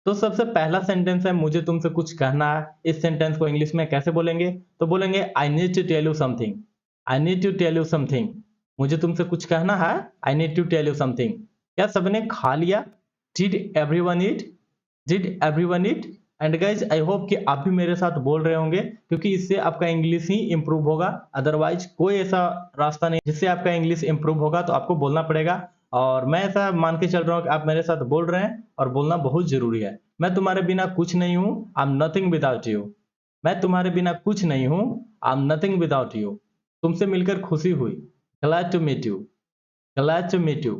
तो सबसे पहला सेंटेंस है मुझे तुमसे कुछ कहना है। इस सेंटेंस को इंग्लिश में कैसे बोलेंगे? तो बोलेंगे I need to tell you something. I need to tell you something. मुझे तुमसे कुछ कहना है। I need to tell you something. क्या सबने खा लिया? Did everyone eat? Did everyone eat? And guys I hope कि आप भी मेरे साथ बोल रहे होंगे, क्योंकि इससे आपका इंग्लिश ही इंप्रूव होगा। अदरवाइज कोई ऐसा रास्ता नहीं जिससे आपका इंग्लिश इंप्रूव होगा, तो आपको बोलना पड़ेगा। और मैं ऐसा मान के चल रहा हूँ कि आप मेरे साथ बोल रहे हैं, और बोलना बहुत जरूरी है। मैं तुम्हारे बिना कुछ नहीं हूँ। I am nothing without you. मैं तुम्हारे बिना कुछ नहीं हूँ। I am nothing without you. तुमसे मिलकर खुशी हुई। Glad to meet you. Glad to meet you.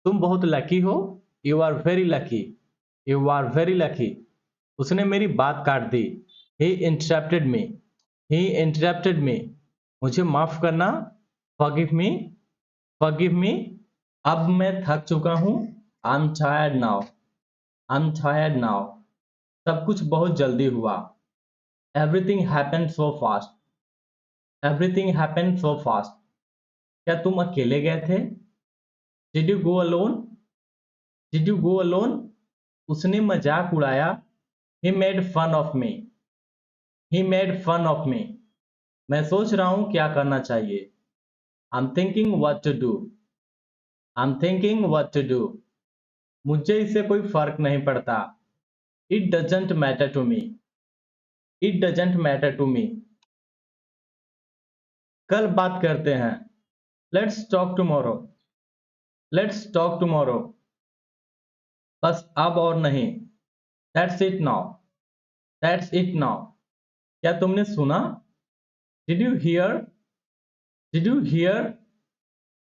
तुम बहुत लकी हो। You are very lucky. You are very lucky. उसने मेरी बात काट दी। ही इंटरप्टेड मी। ही इंटरप्टेड मी। मुझे माफ करना। Forgive me. Forgive me. अब मैं थक चुका हूँ। I am tired now. I am tired now. सब कुछ बहुत जल्दी हुआ। Everything happened so fast. Everything happened so fast. क्या तुम अकेले गए थे? Did you go alone? Did you go alone? उसने मजाक उड़ाया। He made fun of me. He made fun of me. मैं सोच रहा हूँ क्या करना चाहिए। I am thinking what to do. I am thinking what to do. मुझे इससे कोई फर्क नहीं पड़ता। It doesn't matter to me. It doesn't matter to me. कल बात करते हैं। Let's talk tomorrow. Let's talk tomorrow. बस अब और नहीं। That's it now. That's it now. क्या तुमने सुना? Did you hear? Did you hear?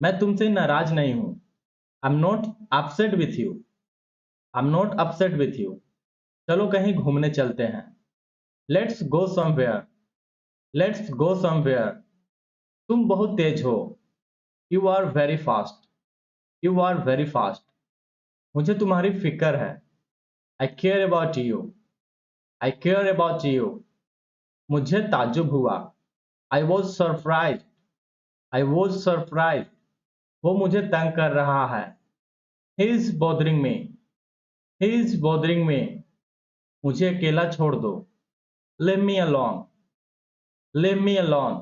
मैं तुमसे नाराज नहीं हूं। I am not upset with you. I am not upset with you. चलो कहीं घूमने चलते हैं। Let's go somewhere. Let's go somewhere. तुम बहुत तेज हो। You are very fast. You are very fast. मुझे तुम्हारी फिक्र है। I care about you. I care about you. मुझे ताज्जुब हुआ। I was surprise. I was surprise. वो मुझे तंग कर रहा है। He is bothering me. He is bothering me. मुझे अकेला छोड़ दो। Leave me alone. Leave me alone.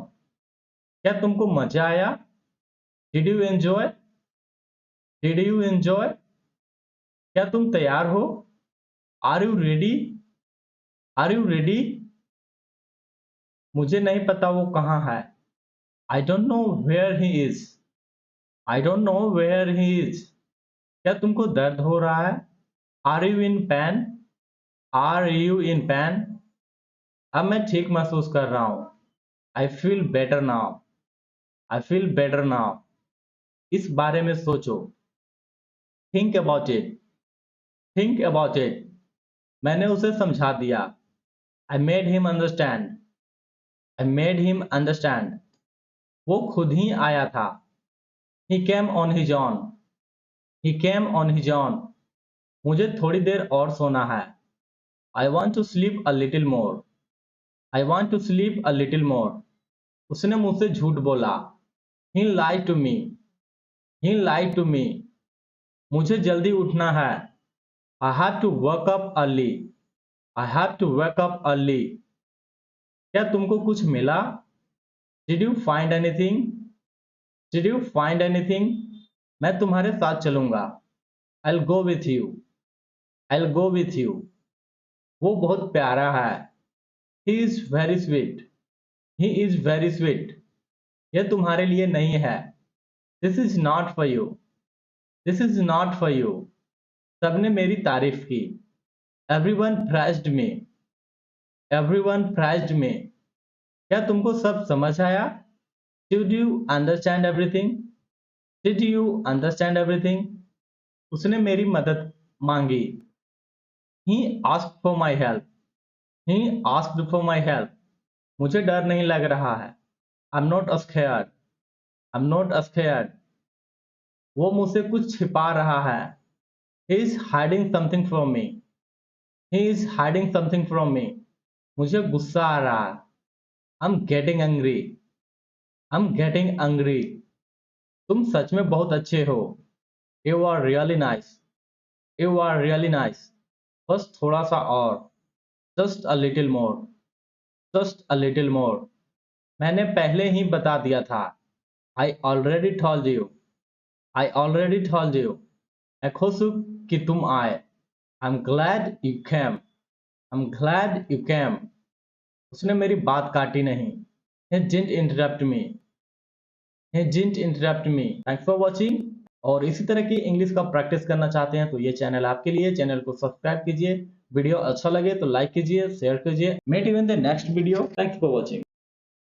क्या तुमको मजा आया? Did you enjoy? Did you enjoy? क्या तुम तैयार हो? Are you ready? Are you ready? मुझे नहीं पता वो कहाँ है। I don't know where he is. I don't know where he is. क्या तुमको दर्द हो रहा है? Are you in pain? Are you in pain? अब मैं ठीक महसूस कर रहा हूँ। I feel better now. I feel better now. इस बारे में सोचो। Think about it. Think about it. मैंने उसे समझा दिया। I made him understand. I made him understand. वो खुद ही आया था। He came on his own. He came on his own. मुझे थोड़ी देर और सोना है। I want to sleep a little more. I want to sleep a little more. उसने मुझसे झूठ बोला। He lied to me. He lied to me. मुझे जल्दी उठना है। I have to wake up early. I have to wake up early. क्या तुमको कुछ मिला? Did you find anything? Did you find anything? मैं तुम्हारे साथ चलूंगा। I'll go with you. I'll go with you. वो बहुत प्यारा है। He is very sweet. He is very sweet. यह तुम्हारे लिए नहीं है। This is not for you. This is not for you. सबने मेरी तारीफ की। Everyone praised me. Everyone praised me. क्या तुमको सब समझ आया? Did you understand everything? Did you understand everything? उसने मेरी मदद मांगी। He asked for my help. He asked for my help. मुझे डर नहीं लग रहा है। I'm not scared. I'm not scared. वो मुझसे कुछ छिपा रहा है। He is hiding something from me. He is hiding something from me. मुझे गुस्सा आ रहा है। I'm getting angry. I'm getting angry. तुम सच में बहुत अच्छे हो। You are really nice. You are really nice. बस थोड़ा सा और, just a little more, just a little more. मैंने पहले ही बता दिया था, I already told you, I already told you. मैं खुश हूँ कि तुम आए, I am glad you came, I am glad you came. उसने मेरी बात काटी नहीं, he didn't interrupt me, he didn't interrupt me। Thanks for watching. और इसी तरह की इंग्लिश का प्रैक्टिस करना चाहते हैं तो ये चैनल आपके लिए। चैनल को सब्सक्राइब कीजिए, वीडियो अच्छा लगे तो लाइक कीजिए, शेयर कीजिए। Meet you in the next video. Thanks for watching.